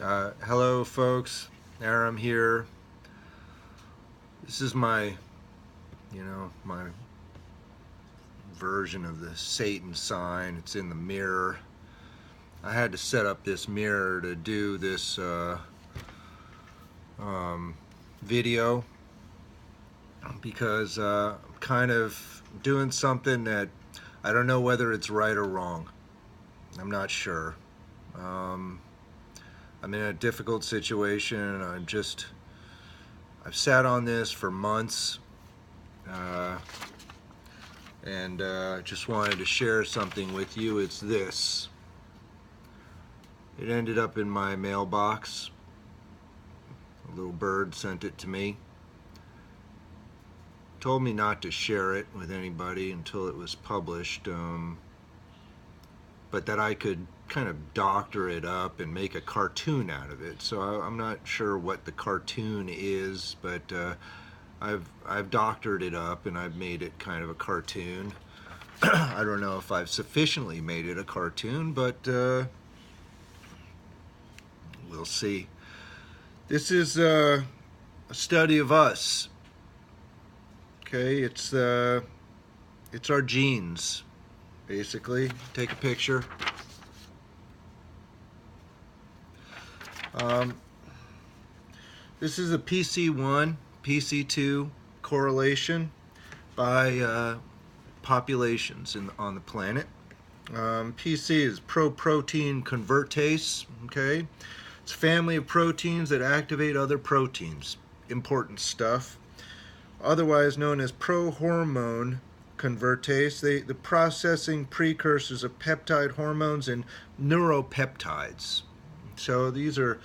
Hello folks, Aram here. This is my version of the Satan sign. It's in the mirror. I had to set up this mirror to do this video because I'm kind of doing something that I don't know whether it's right or wrong. I'm not sure. I'm in a difficult situation. I've sat on this for months, and just wanted to share something with you. It's this. It ended up in my mailbox. A little bird sent it to me. Told me not to share it with anybody until it was published, but that I could kind of doctor it up and make a cartoon out of it. So I'm not sure what the cartoon is, but I've doctored it up and I've made it kind of a cartoon. I don't know if I've sufficiently made it a cartoon, but we'll see. This is a study of us. Okay, it's our genes, basically. Take a picture. This is a PC1, PC2 correlation by populations on the planet. PC is pro-protein convertase. Okay, it's a family of proteins that activate other proteins. Important stuff. Otherwise known as pro-hormone convertase, the processing precursors of peptide hormones and neuropeptides. So these are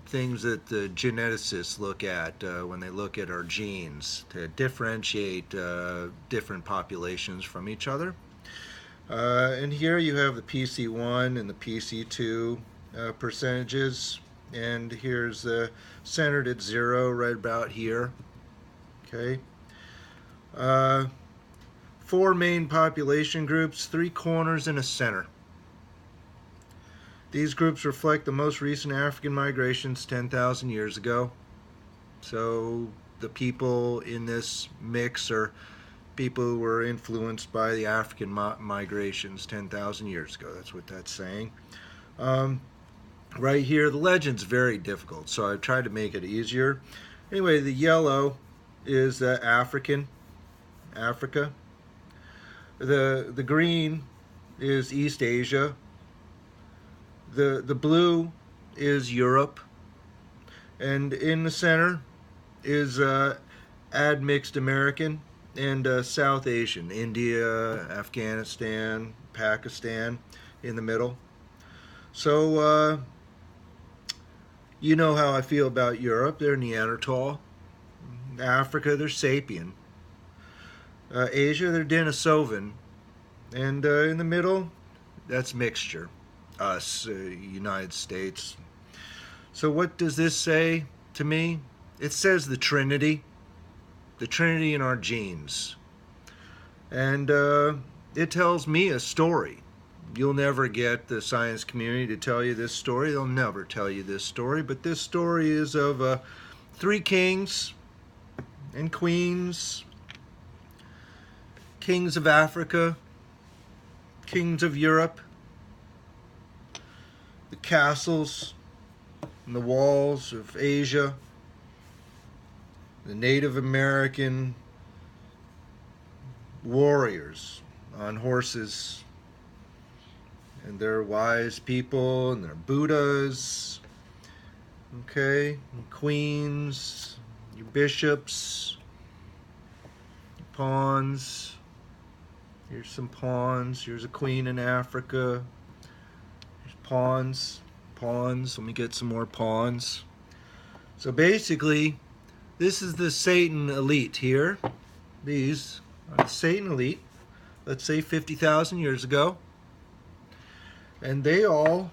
things that the geneticists look at when they look at our genes to differentiate different populations from each other. And here you have the PC1 and the PC2 percentages, and here's centered at 0 right about here. Okay. 4 main population groups, 3 corners and a center. These groups reflect the most recent African migrations 10,000 years ago. So the people in this mix are people who were influenced by the African migrations 10,000 years ago. That's what that's saying. Right here, the legend's very difficult, so I've tried to make it easier. Anyway, the yellow is Africa. The green is East Asia. The blue is Europe, and in the center is admixed American and South Asian, India, Afghanistan, Pakistan in the middle. So you know how I feel about Europe. They're Neanderthal. Africa, they're Sapien. Asia, they're Denisovan. And in the middle, that's mixture. Us, United States. So what does this say to me? It says the Trinity in our genes. And it tells me a story. You'll never get the science community to tell you this story. They'll never tell you this story. But this story is of 3 kings and queens, kings of Africa, kings of Europe, the castles and the walls of Asia, the Native American warriors on horses, and they're wise people, and they're Buddhas, okay, and queens, your bishops, your pawns. Here's some pawns. Here's a queen in Africa. Pawns. Let me get some more pawns. So basically, this is the Satan elite here. These are the Satan elite, let's say 50,000 years ago. And they all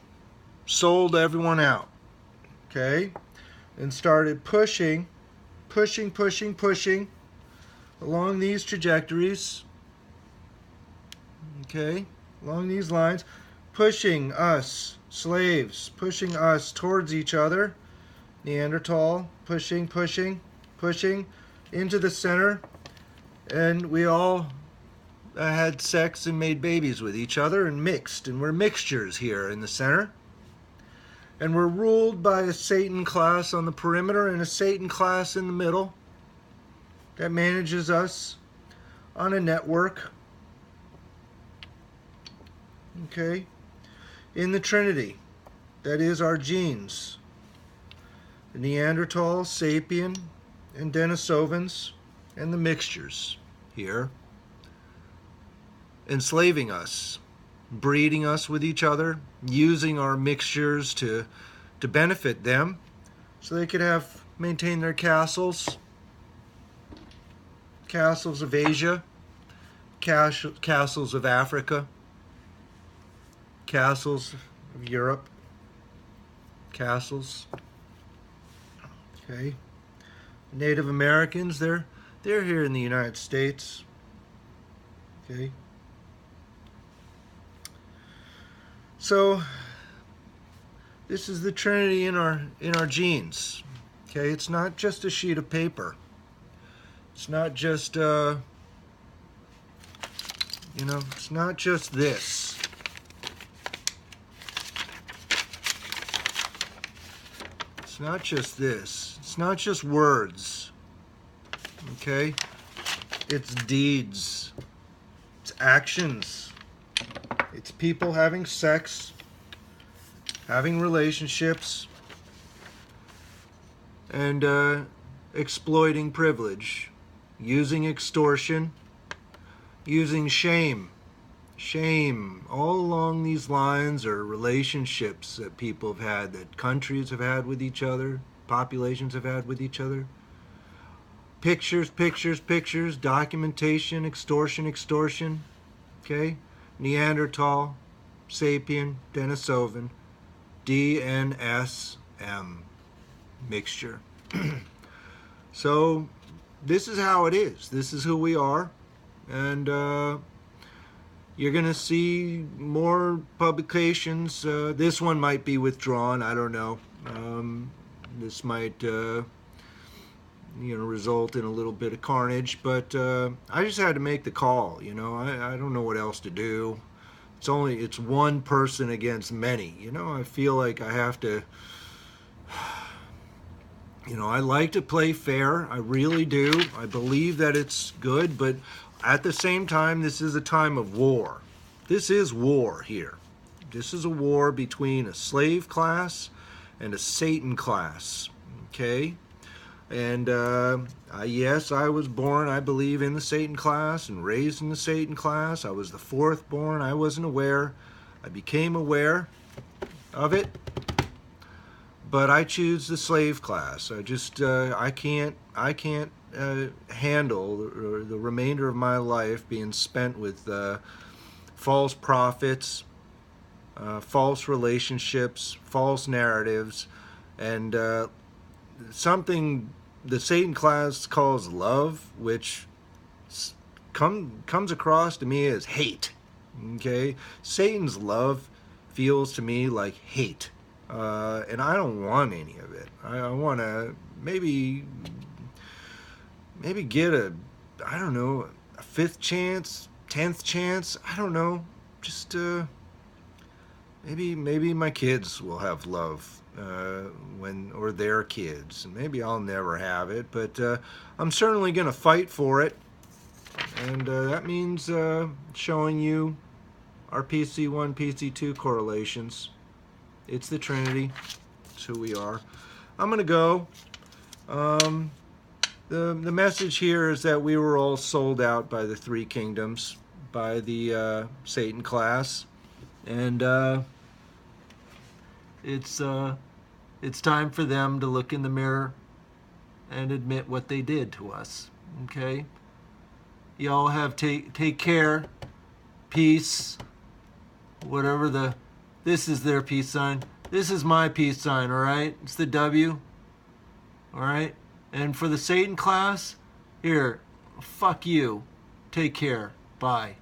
sold everyone out, okay? And started pushing along these trajectories, okay? Along these lines, pushing us, slaves, pushing us towards each other. Neanderthal, pushing, pushing, pushing into the center. And we all had sex and made babies with each other and mixed. And we're mixtures here in the center. And we're ruled by a Satan class on the perimeter and a Satan class in the middle that manages us on a network. Okay? In the Trinity, that is our genes. The Neanderthal, Sapien, and Denisovans, and the mixtures here, enslaving us, breeding us with each other, using our mixtures to benefit them so they could maintain their castles of Asia, castles of Africa, castles of Europe, castles. Okay. Native Americans, they're here in the United States. Okay. So this is the Trinity in our genes. Okay, it's not just a sheet of paper. It's not just it's not just this. It's not just this. It's not just words. Okay? It's deeds. It's actions. It's people having sex, having relationships, and exploiting privilege, using extortion, using shame. Shame. All along these lines are relationships that people have had, that countries have had with each other, populations have had with each other. Pictures, pictures, pictures, documentation, extortion, extortion. Okay? Neanderthal, Sapien, Denisovan, DNSM mixture. So this is how it is. This is who we are. And you're going to see more publications. This one might be withdrawn. I don't know. This might result in a little bit of carnage, but I just had to make the call. I don't know what else to do. It's one person against many. I feel like I have to, I like to play fair. I really do. I believe that it's good, but at the same time, this is a time of war. This is war here. This is a war between a slave class and a Satan class. Okay? And yes, I was born, I believe, in the Satan class and raised in the Satan class. I was the fourth born. I wasn't aware. I became aware of it. But I choose the slave class. I just I can't handle the remainder of my life being spent with false prophets, false relationships, false narratives, and something the Satan class calls love, which comes across to me as hate. Okay, Satan's love feels to me like hate, and I don't want any of it. I want to maybe get a fifth chance, 10th chance. I don't know. Just maybe my kids will have love or their kids, and maybe I'll never have it, but I'm certainly going to fight for it, and that means showing you our PC1, PC2 correlations. It's the Trinity. It's who we are. I'm going to go. The message here is that we were all sold out by the three kingdoms, by the Satan class, and it's time for them to look in the mirror and admit what they did to us. Okay? Y'all have take care, peace, whatever this is their peace sign. This is my peace sign, all right? It's the W, all right? And for the Satan class, here, fuck you. Take care. Bye.